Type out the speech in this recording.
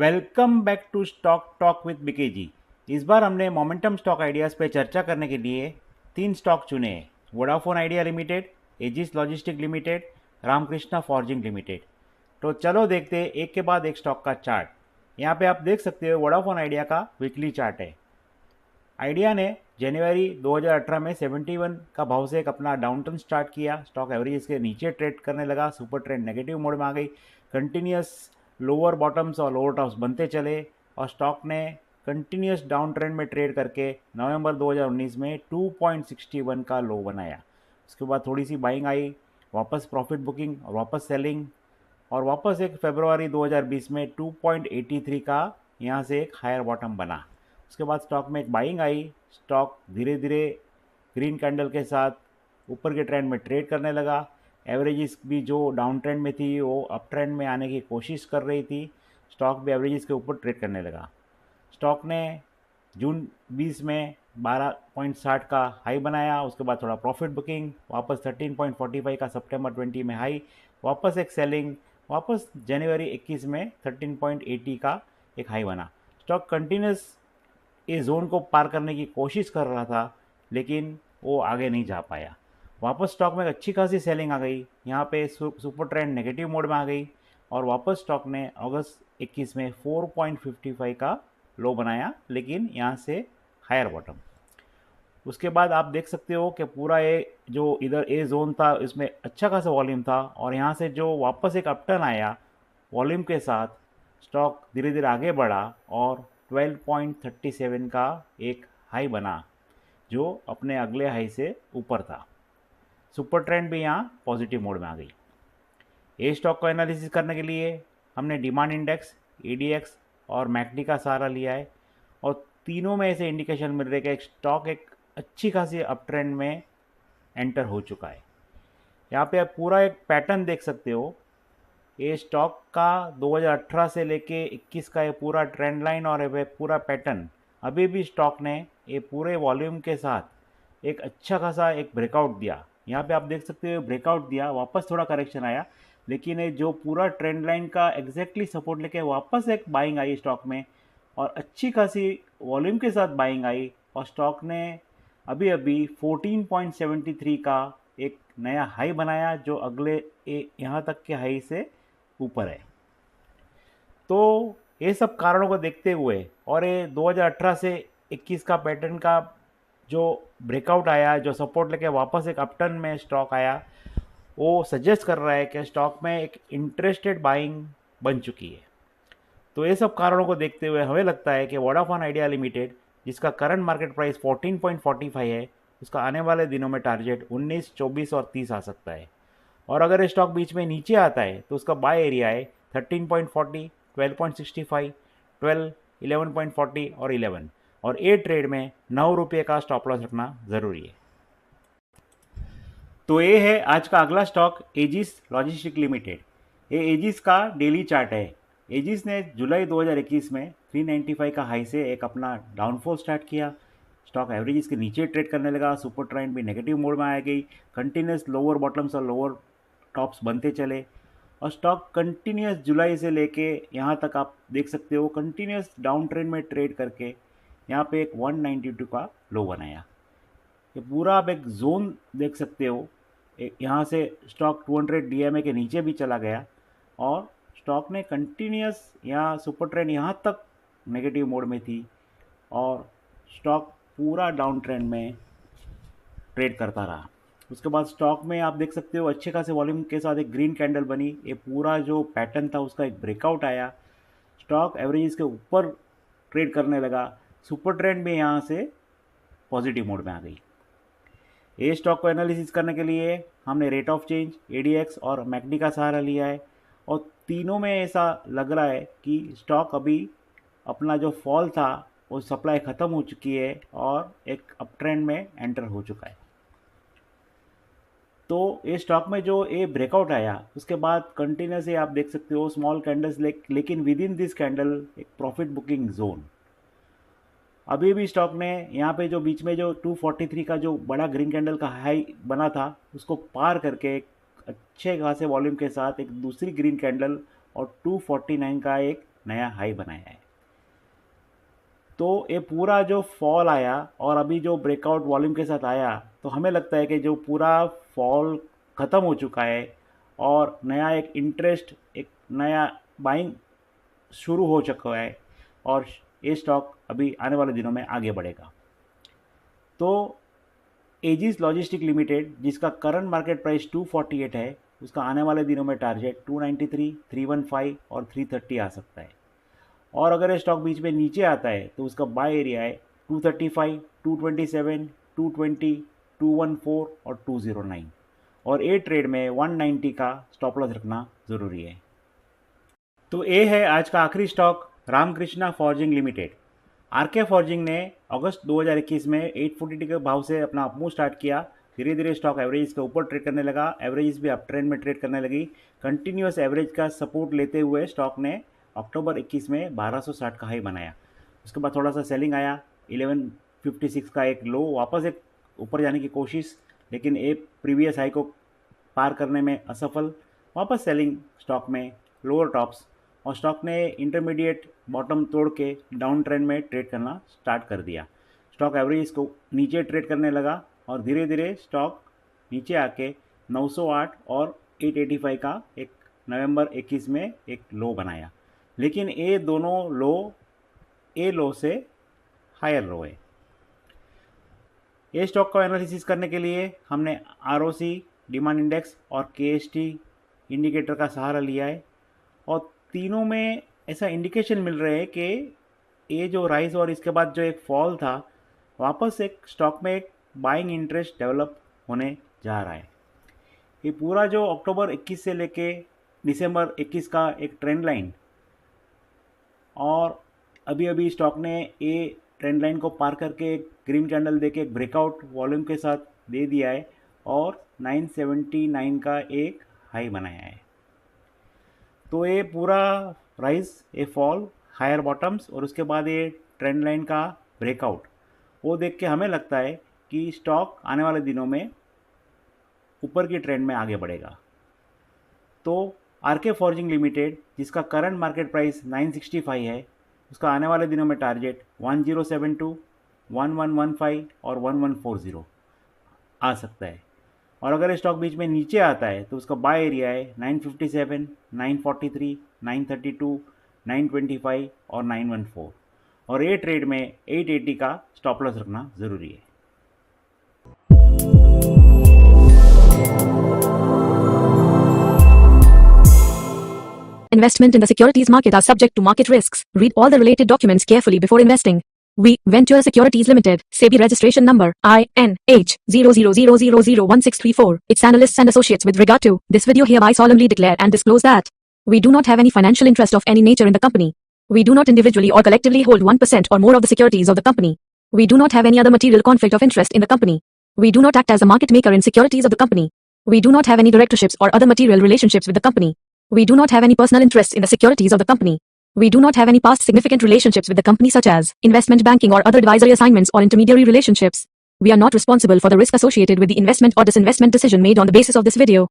Welcome back to stock talk with BK ji. इस बार हमने मोमेंटम स्टॉक आइडियाज़ पे चर्चा करने के लिए 3 स्टॉक चुने हैं। Vodafone Idea limited, Aegis logistic limited, Ramakrishna forging limited. तो चलो देखते हैं एक के बाद एक स्टॉक का चार्ट। यहाँ पे आप देख सकते हो वोडाफोन आइडिया का वीकली चार्ट है। आइडिया ने जनवरी 2018 में 71 का भाव से एक अपना डाउनटर्न स्टार्ट किया। स्टॉक एवरेज इसके नीचे ट्रेड करने लगा, सुपर ट्रेंड नेगेटिव मोड में आ गई। कंटिन्यूस लोअर बॉटम्स और लोअर टॉप्स बनते चले और स्टॉक ने कंटिन्यूस डाउन ट्रेंड में ट्रेड करके नवंबर 2019 में 2.61 का लो बनाया। उसके बाद थोड़ी सी बाइंग आई, वापस प्रॉफिट बुकिंग और वापस सेलिंग और वापस एक फरवरी 2020 में 2.83 का यहाँ से एक हायर बॉटम बना। उसके बाद स्टॉक में एक बाइंग आई, स्टॉक धीरे धीरे ग्रीन कैंडल के साथ ऊपर के ट्रेंड में ट्रेड करने लगा। एवरेजेस भी जो डाउन ट्रेंड में थी वो अप ट्रेंड में आने की कोशिश कर रही थी। स्टॉक भी एवरेजेस के ऊपर ट्रेड करने लगा। स्टॉक ने जून 20 में 12.60 का हाई बनाया। उसके बाद थोड़ा प्रॉफिट बुकिंग, वापस 13.45 का सितंबर 20 में हाई, वापस एक सेलिंग, वापस जनवरी 21 में 13.80 का एक हाई बना। स्टॉक कंटिन्यूस इस जोन को पार करने की कोशिश कर रहा था लेकिन वो आगे नहीं जा पाया। वापस स्टॉक में अच्छी खासी सेलिंग आ गई, यहाँ पे सुपर ट्रेंड नेगेटिव मोड में आ गई और वापस स्टॉक ने अगस्त 21 में 4.55 का लो बनाया लेकिन यहाँ से हायर बॉटम। उसके बाद आप देख सकते हो कि पूरा ये जो इधर ए जोन था इसमें अच्छा खासा वॉल्यूम था और यहाँ से जो वापस एक अपटर्न आया वॉल्यूम के साथ स्टॉक धीरे धीरे आगे बढ़ा और 12.37 का एक हाई बना जो अपने अगले हाई से ऊपर था। सुपर ट्रेंड भी यहाँ पॉजिटिव मोड में आ गई। ए स्टॉक को एनालिसिस करने के लिए हमने डिमांड इंडेक्स, ईडीएक्स और मैकडी का सहारा लिया है और तीनों में ऐसे इंडिकेशन मिल रहे कि एक स्टॉक एक अच्छी खासी अप ट्रेंड में एंटर हो चुका है। यहाँ पे आप पूरा एक पैटर्न देख सकते हो। ये स्टॉक का 2018 से लेके 21 का ये पूरा ट्रेंड लाइन और ये पूरा पैटर्न अभी भी स्टॉक ने ये पूरे वॉल्यूम के साथ एक अच्छा खासा एक ब्रेकआउट दिया। यहाँ पे आप देख सकते हो ब्रेकआउट दिया, वापस थोड़ा करेक्शन आया लेकिन ये जो पूरा ट्रेंड लाइन का एग्जैक्टली सपोर्ट लेके वापस एक बाइंग आई स्टॉक में और अच्छी खासी वॉल्यूम के साथ बाइंग आई और स्टॉक ने अभी अभी 14.73 का एक नया हाई बनाया जो अगले यहाँ तक के हाई से ऊपर है। तो ये सब कारणों को देखते हुए और ये 2018 से 21 का पैटर्न का जो ब्रेकआउट आया, जो सपोर्ट लेके वापस एक अपटर्न में स्टॉक आया, वो सजेस्ट कर रहा है कि स्टॉक में एक इंटरेस्टेड बाइंग बन चुकी है। तो ये सब कारणों को देखते हुए हमें लगता है कि वोडाफोन आइडिया लिमिटेड, जिसका करंट मार्केट प्राइस 14.45 है, उसका आने वाले दिनों में टारगेट 19, 24 और 30 आ सकता है। और अगर ये स्टॉक बीच में नीचे आता है तो उसका बाय एरिया है 13.40, 12.65, 12, 11.40 और 11 और ए ट्रेड में 9 रुपये का स्टॉप लॉस रखना ज़रूरी है। तो ये है आज का अगला स्टॉक, एजिस लॉजिस्टिक लिमिटेड। ये एजिस का डेली चार्ट है। एजिस ने जुलाई 2021 में 395 का हाई से एक अपना डाउनफॉल स्टार्ट किया। स्टॉक एवरेज के नीचे ट्रेड करने लगा, सुपर ट्रेंड भी नेगेटिव मोड में आ गई, कंटिन्यूस लोअर बॉटम्स और लोअर टॉप्स बनते चले और स्टॉक कंटिन्यूस जुलाई से लेके यहाँ तक आप देख सकते हो कंटिन्यूस डाउन ट्रेंड में ट्रेड करके यहाँ पे एक 192 का लो बनाया। ये पूरा आप एक जोन देख सकते हो। यहाँ से स्टॉक 200 डीएमए के नीचे भी चला गया और स्टॉक ने कंटिन्यूस यहाँ सुपर ट्रेंड यहाँ तक नेगेटिव मोड में थी और स्टॉक पूरा डाउन ट्रेंड में ट्रेड करता रहा। उसके बाद स्टॉक में आप देख सकते हो अच्छे खासे वॉल्यूम के साथ एक ग्रीन कैंडल बनी। ये पूरा जो पैटर्न था उसका एक ब्रेकआउट आया, स्टॉक एवरेज के ऊपर ट्रेड करने लगा, सुपर ट्रेंड भी यहाँ से पॉजिटिव मोड में आ गई। ए स्टॉक को एनालिसिस करने के लिए हमने रेट ऑफ चेंज, एडीएक्स और मैकडी का सहारा लिया है और तीनों में ऐसा लग रहा है कि स्टॉक अभी अपना जो फॉल था वो सप्लाई ख़त्म हो चुकी है और एक अप ट्रेंड में एंटर हो चुका है। तो ये स्टॉक में जो ये ब्रेकआउट आया उसके बाद कंटिन्यूस आप देख सकते हो स्मॉल कैंडल्स लेकिन विद इन दिस कैंडल एक प्रॉफिट बुकिंग जोन। अभी भी स्टॉक ने यहाँ पे जो बीच में जो 243 का जो बड़ा ग्रीन कैंडल का हाई बना था उसको पार करके एक अच्छे खासे वॉल्यूम के साथ एक दूसरी ग्रीन कैंडल और 249 का एक नया हाई बनाया है। तो ये पूरा जो फॉल आया और अभी जो ब्रेकआउट वॉल्यूम के साथ आया, तो हमें लगता है कि जो पूरा फॉल ख़त्म हो चुका है और नया एक इंटरेस्ट, एक नया बाइंग शुरू हो चुका है और ये स्टॉक अभी आने वाले दिनों में आगे बढ़ेगा। तो एजिस लॉजिस्टिक लिमिटेड, जिसका करंट मार्केट प्राइस 248 है, उसका आने वाले दिनों में टारगेट 293, 315 और 330 आ सकता है। और अगर ये स्टॉक बीच में नीचे आता है तो उसका बाय एरिया है 235, 227, 220, 214 और 209, और ए ट्रेड में 190 का स्टॉप लॉस रखना ज़रूरी है। तो ये है आज का आखिरी stock, Ramakrishna forging limited. RK forging ने अगस्त 2021 में 842 के भाव से अपना अपमूव स्टार्ट किया। धीरे धीरे स्टॉक एवरेज के ऊपर ट्रेड करने लगा, एवरेज भी अप ट्रेंड में ट्रेड करने लगी। कंटिन्यूस एवरेज का सपोर्ट लेते हुए स्टॉक ने अक्टूबर 21 में 1260 का हाई बनाया। उसके बाद थोड़ा सा सेलिंग आया, 1156 का एक लो, वापस एक ऊपर जाने की कोशिश, लेकिन एक प्रीवियस हाई को पार करने में असफल, वापस सेलिंग स्टॉक में, लोअर टॉप्स, और स्टॉक ने इंटरमीडिएट बॉटम तोड़ के डाउन ट्रेंड में ट्रेड करना स्टार्ट कर दिया। स्टॉक एवरेज को नीचे ट्रेड करने लगा और धीरे धीरे स्टॉक नीचे आके 908 और 885 का एक नवंबर 21 में एक लो बनाया, लेकिन ये दोनों लो से हायर लो है। ये स्टॉक का एनालिसिस करने के लिए हमने ROC, डिमांड इंडेक्स और KST इंडिकेटर का सहारा लिया है, और तीनों में ऐसा इंडिकेशन मिल रहा है कि ये जो राइज और इसके बाद जो एक फॉल था, वापस एक स्टॉक में एक बाइंग इंटरेस्ट डेवलप होने जा रहा है। ये पूरा जो अक्टूबर 21 से लेके दिसंबर 21 का एक ट्रेंड लाइन, और अभी अभी स्टॉक ने ये ट्रेंड लाइन को पार करके एक ग्रीन कैंडल देके एक ब्रेकआउट वॉल्यूम के साथ दे दिया है और 979 का एक हाई बनाया है। तो ये पूरा राइज, ये फॉल, हायर बॉटम्स और उसके बाद ये ट्रेंड लाइन का ब्रेकआउट, वो देख के हमें लगता है कि स्टॉक आने वाले दिनों में ऊपर की ट्रेंड में आगे बढ़ेगा। तो आरके फॉर्जिंग लिमिटेड, जिसका करंट मार्केट प्राइस 965 है, उसका आने वाले दिनों में टारगेट 1072, 1115 और 1140 आ सकता है। और अगर स्टॉक बीच में नीचे आता है तो उसका बाय एरिया है 957, 943, 932, 925 और 914, और ये ट्रेड में 880 का स्टॉप लॉस रखना ज़रूरी है। Investment in the securities market are subject to market risks. Read all the related documents carefully before investing. We, Venture Securities Limited, SEBI registration number, INH 0000001634, its analysts and associates with regard to this video hereby solemnly declare and disclose that we do not have any financial interest of any nature in the company. We do not individually or collectively hold 1% or more of the securities of the company. We do not have any other material conflict of interest in the company. We do not act as a market maker in securities of the company. We do not have any directorships or other material relationships with the company. We do not have any personal interests in the securities of the company. We do not have any past significant relationships with the company such as investment banking or other advisory assignments or intermediary relationships. We are not responsible for the risk associated with the investment or disinvestment decision made on the basis of this video.